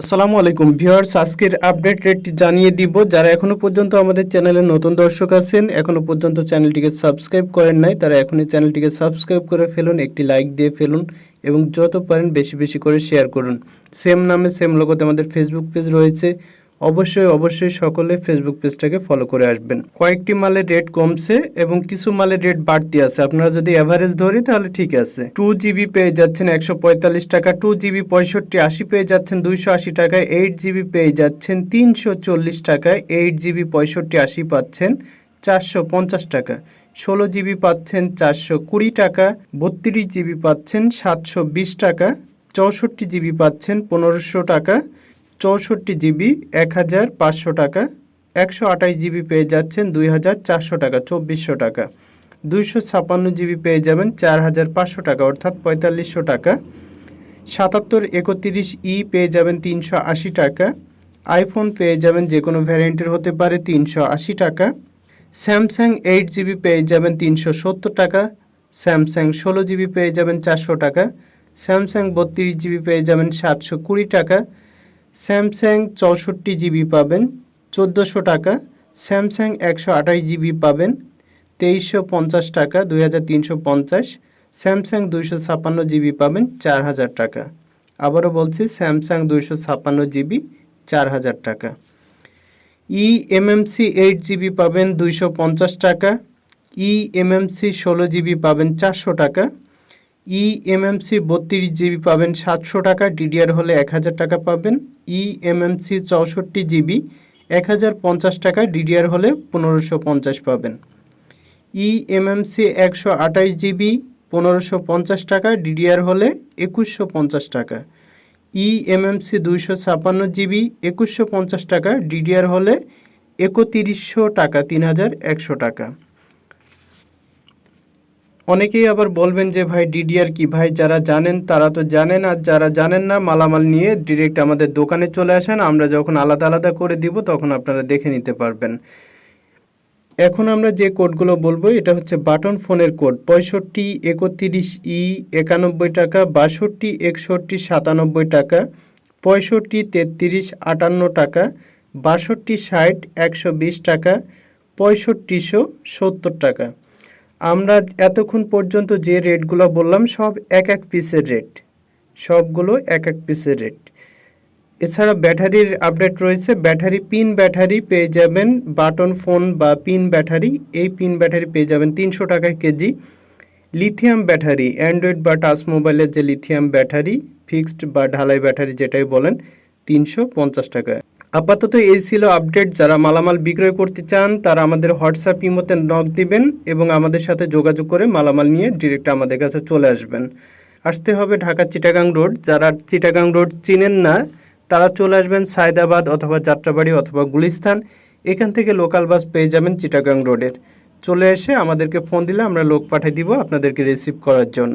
আসসালামু আলাইকুম ভিউয়ার্স, আজকের আপডেট রেটটি জানিয়ে দিব। যারা এখনো পর্যন্ত আমাদের চ্যানেলে নতুন দর্শক আছেন, এখনো পর্যন্ত চ্যানেলটিকে সাবস্ক্রাইব করেন নাই, তারা এখনই চ্যানেলটিকে সাবস্ক্রাইব করে ফেলুন, একটি লাইক দিয়ে ফেলুন এবং যত পারেন বেশি বেশি করে শেয়ার করুন। সেম নামে সেম লোগোতে আমাদের ফেসবুক পেজ রয়েছে, অবশ্যই সকলে ফেসবুক পেজটাকে ফলো করে আসবেন। কয়েকটি মালের রেট কমছে এবং কিছু মালের রেট বাড়তি আছে। আপনারা যদি এভারেজ ধরি তাহলে ঠিক আছে। 2GB পেয়ে যাচ্ছেন 145 টাকা, 2GB 65-80 পেয়ে যাচ্ছেন 280 টাকায়, 8GB পেয়ে যাচ্ছেন 340 টাকায়, 8GB 65-80 পাচ্ছেন 450 টাকা, 16GB পাচ্ছেন 420 টাকা, 32GB পাচ্ছেন 720 টাকা, 64GB পাচ্ছেন 1500 টাকা, 64GB 1500 টাকা, 128GB পেয়ে যাচ্ছেন 2400 টাকা, 2400 টাকা, 256GB পেয়ে যাবেন 4500 টাকা অর্থাৎ 4500 টাকা, 7731E পেয়ে যাবেন 380 টাকা, আইফোন পেয়ে যাবেন যে কোনো ভ্যারিয়েন্টের হতে পারে 380 টাকা, স্যামসাং 8GB পেয়ে যাবেন 370 টাকা, স্যামসাং 16GB পেয়ে যাবেন 400 টাকা, স্যামসাং 32GB পেয়ে যাবেন 720 টাকা, স্যামসাং 64GB পাবেন 1400 টাকা, স্যামসাং 128GB পাবেন 2350 টাকা, 2350, স্যামসাং 256GB পাবেন 4000 টাকা। আবারও বলছি, স্যামসাং 256GB 4000 টাকা। eMMC 8GB পাবেন 250 টাকা, eMMC 16GB পাবেন 400 টাকা, eMMC 32GB পাবেন 700 টাকা, DDR হলে 1000 টাকা পাবেন, eMMC 64GB 1050 টাকা, DDR হলে 1550 পাবেন, eMMC 128GB 1550 টাকা, DDR হলে 2150 টাকা, eMMC 256GB 2150 টাকা, DDR হলে 3100 টাকা, 3100 টাকা। অনেকেই আবার বলবেন যে ভাই ডিডিআর কি? ভাই যারা জানেন তারা তো জানেন, আর যারা জানেন না মালামাল নিয়ে ডিরেক্ট আমাদের দোকানে চলে আসেন, আমরা যখন আলাদা আলাদা করে দিব তখন আপনারা দেখে নিতে পারবেন। এখন আমরা যে কোডগুলো বলবো এটা হচ্ছে বাটন ফোনের কোড। 6531E 91 টাকা, 62 61 97 টাকা, 65 33 58 টাকা, 62 60 120 টাকা, 6500 70 টাকা। আমরা এতক্ষণ পর্যন্ত যে রেটগুলো বললাম সব এক এক পিসের রেট, সবগুলো এক এক পিসের রেট। এছাড়া ব্যাটারির আপডেট রয়েছে। ব্যাটারি পিন ব্যাটারি পেয়ে যাবেন, বাটন ফোন বা পিন ব্যাটারি, এই পিন ব্যাটারি পেয়ে যাবেন 300 টাকায় কেজি। লিথিয়াম ব্যাটারি, অ্যান্ড্রয়েড বা টাচ মোবাইলের যে লিথিয়াম ব্যাটারি, ফিক্সড বা ঢালাই ব্যাটারি যেটাই বলেন, 350 টাকায়। আপাতত এই ছিল আপডেট। যারা মালামাল বিক্রয় করতে চান তারা আমাদের হোয়াটসঅ্যাপ ইমোতে নক দিবেন এবং আমাদের সাথে যোগাযোগ করে মালামাল নিয়ে ডিরেক্ট আমাদের কাছে চলে আসবেন। আসতে হবে ঢাকা চিটাগাং রোড। যারা চিটাগাং রোড চিনেন না তারা চলে আসবেন সায়দাবাদ অথবা যাত্রাবাড়ি অথবা গুলিস্তান, এখান থেকে লোকাল বাস পেয়ে যাবেন চিটাগাং রোডের। চলে এসে আমাদেরকে ফোন দিলে আমরা লোক পাঠিয়ে দিব আপনাদেরকে রিসিভ করার জন্য।